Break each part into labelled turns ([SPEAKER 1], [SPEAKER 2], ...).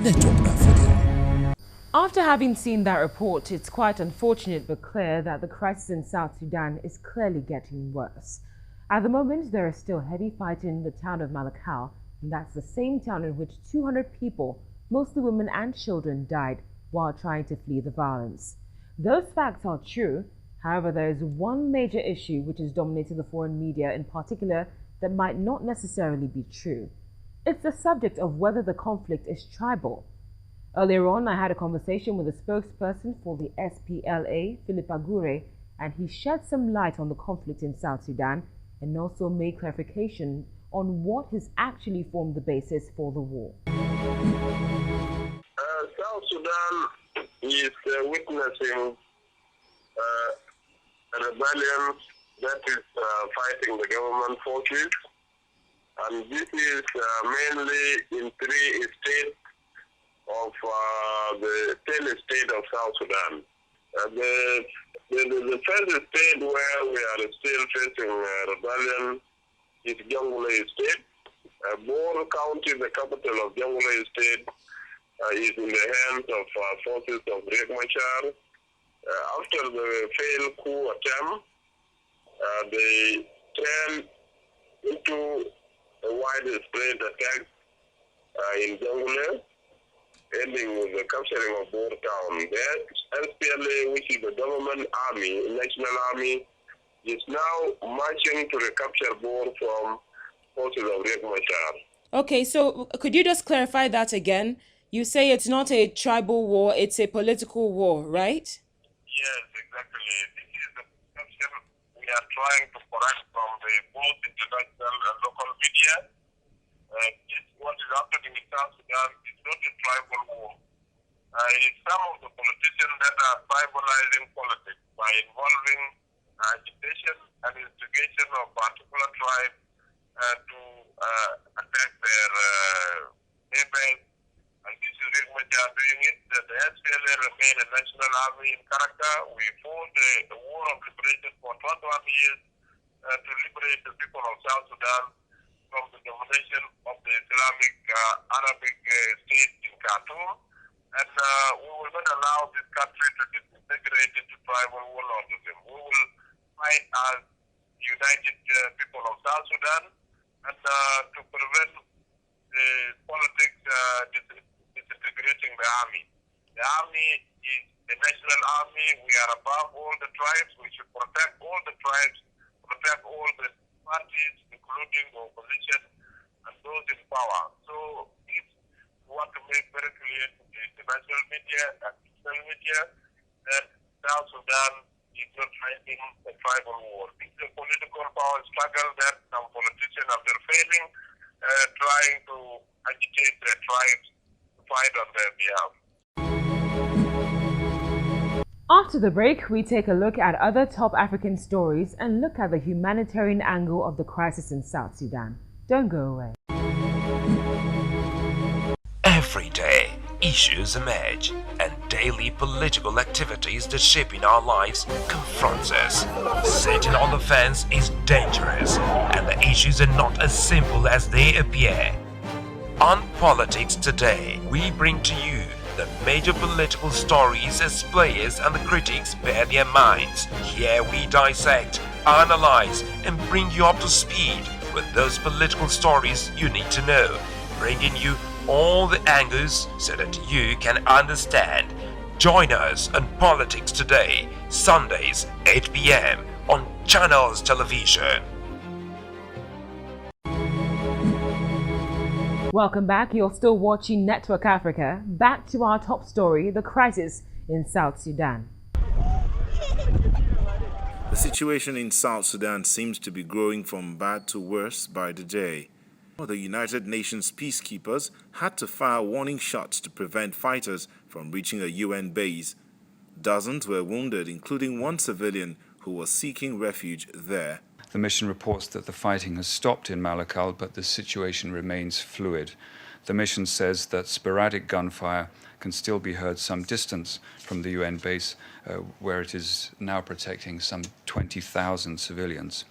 [SPEAKER 1] Network Africa.
[SPEAKER 2] After having seen that report, it's quite unfortunate but clear that the crisis in South Sudan is clearly getting worse. At the moment, there is still heavy fighting in the town of Malakal, and that's the same town in which 200 people, mostly women and children, died while trying to flee the violence. Those facts are true. However, there is one major issue which is dominating the foreign media in particular that might not necessarily be true. It's the subject of whether the conflict is tribal. Earlier on, I had a conversation with a spokesperson for the SPLA, Agure, and he shed some light on the conflict in South Sudan and also made clarification on what has actually formed the basis for the war.
[SPEAKER 3] South Sudan is witnessing a rebellion that is fighting the government forces, and this is mainly in 3 states of the 10 state of South Sudan. The first state where we are still facing rebellion is Jonglei State. Bor County, the capital of Jonglei State, is in the hands of forces of Riek Machar. After the failed coup attempt, they turned into a widespread attack in Jonglei, ending with the capturing of Bor Town. The SPLA, which is the government army, national army, is now marching to recapture Bor from forces of Riek Machar.
[SPEAKER 2] Okay, so could you just clarify that again? You say it's not a tribal war, it's a political war, right?
[SPEAKER 3] Yes, exactly. This is the perception we are trying to correct from both international and local media. What is happening in South Sudan is not a tribal war. Some of the politicians that are tribalizing politics by involving agitation and instigation of particular tribes to attack their neighbors. And this is Riek Machar doing it. The SPLA remain a national army in character. We fought a war of liberation for 21 years to liberate the people of South Sudan from the domination of the Islamic Arabic state in Khartoum. And we will not allow this country to disintegrate into tribal warlordism. We will fight as united people of South Sudan and to prevent the politics disintegrating the army. The army is a national army. We are above all the tribes. We should protect all the tribes, protect all the parties, including the opposition and those in power. So if we want to make very clear to the international media and social media that South Sudan is not fighting a tribal war. It's a political power struggle that some politicians, after failing, trying to agitate their tribes to fight on their behalf.
[SPEAKER 2] After the break, we take a look at other top African stories and look at the humanitarian angle of the crisis in South Sudan. Don't go away.
[SPEAKER 4] Every day, issues emerge, and daily political activities that shaping our lives confronts us. Sitting on the fence is dangerous, and the issues are not as simple as they appear. On Politics Today, we bring to you the major political stories as players and the critics bear their minds. Here we dissect, analyze, and bring you up to speed with those political stories you need to know, bringing you all the angles so that you can understand. Join us on Politics Today, Sundays, 8 p.m. on Channels Television.
[SPEAKER 2] Welcome back. You're still watching Network Africa. Back to our top story, the crisis in South Sudan.
[SPEAKER 5] The situation in South Sudan seems to be growing from bad to worse by the day. The United Nations peacekeepers had to fire warning shots to prevent fighters from reaching a UN base. Dozens were wounded, including one civilian who was seeking refuge there.
[SPEAKER 6] The mission reports that the fighting has stopped in Malakal, but the situation remains fluid. The mission says that sporadic gunfire can still be heard some distance from the UN base, where it is now protecting some 20,000 civilians.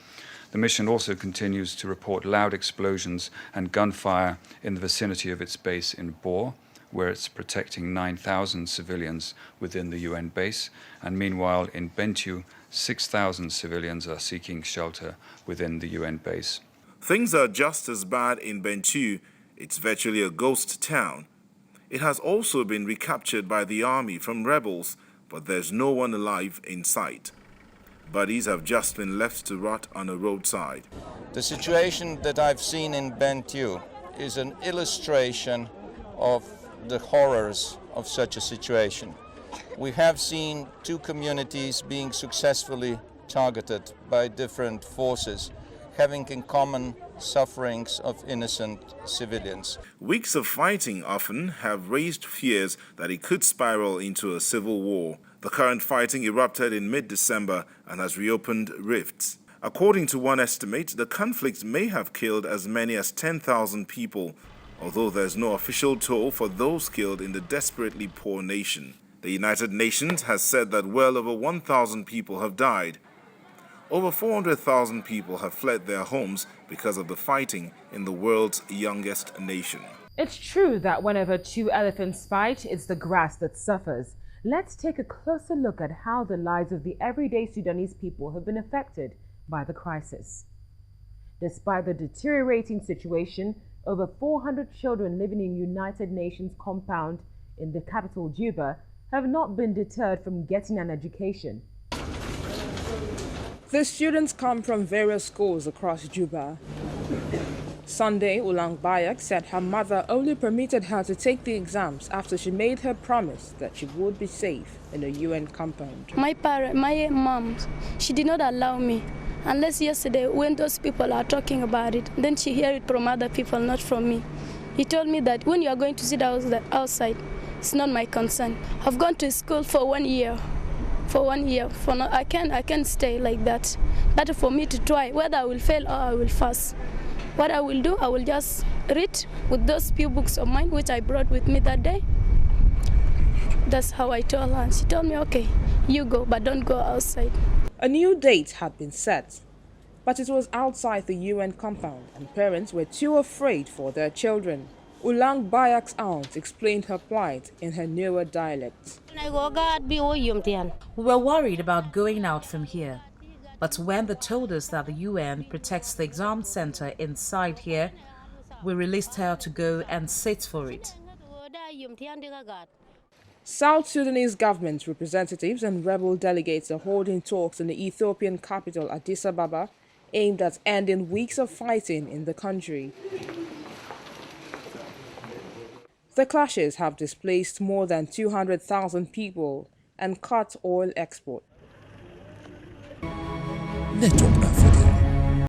[SPEAKER 6] The mission also continues to report loud explosions and gunfire in the vicinity of its base in Bor, where it's protecting 9,000 civilians within the UN base, and meanwhile in Bentiu, 6,000 civilians are seeking shelter within the UN base.
[SPEAKER 5] Things are just as bad in Bentiu. It's virtually a ghost town. It has also been recaptured by the army from rebels, but there's no one alive in sight. Bodies have just been left to rot on a roadside.
[SPEAKER 7] The situation that I've seen in Bentiu is an illustration of the horrors of such a situation. We have seen two communities being successfully targeted by different forces, having in common sufferings of innocent civilians.
[SPEAKER 5] Weeks of fighting often have raised fears that it could spiral into a civil war. The current fighting erupted in mid-December and has reopened rifts. According to one estimate, the conflict may have killed as many as 10,000 people, although there's no official toll for those killed in the desperately poor nation. The United Nations has said that well over 1,000 people have died. Over 400,000 people have fled their homes because of the fighting in the world's youngest nation.
[SPEAKER 2] It's true that whenever two elephants fight, it's the grass that suffers. Let's take a closer look at how the lives of the everyday Sudanese people have been affected by the crisis. Despite the deteriorating situation, over 400 children living in United Nations compound in the capital Juba have not been deterred from getting an education.
[SPEAKER 8] The students come from various schools across Juba. Sunday, Ulang Bayak said her mother only permitted her to take the exams after she made her promise that she would be safe in a UN compound.
[SPEAKER 9] My mom, she did not allow me. Unless yesterday, when those people are talking about it, then she heard it from other people, not from me. He told me that when you are going to sit outside, it's not my concern. I've gone to school for 1 year. I can't stay like that. Better for me to try, whether I will fail or I will pass. What I will do, I will just read with those few books of mine, which I brought with me that day. That's how I told her. She told me, okay, you go, but don't go outside.
[SPEAKER 8] A new date had been set, but it was outside the UN compound, and parents were too afraid for their children. Ulang Bayak's aunt explained her plight in her newer dialect.
[SPEAKER 10] We were worried about going out from here, but when they told us that the UN protects the exam center inside here, we released her to go and sit for it.
[SPEAKER 8] South Sudanese government representatives and rebel delegates are holding talks in the Ethiopian capital Addis Ababa aimed at ending weeks of fighting in the country. The clashes have displaced more than 200,000 people and cut oil export.
[SPEAKER 1] Network Africa.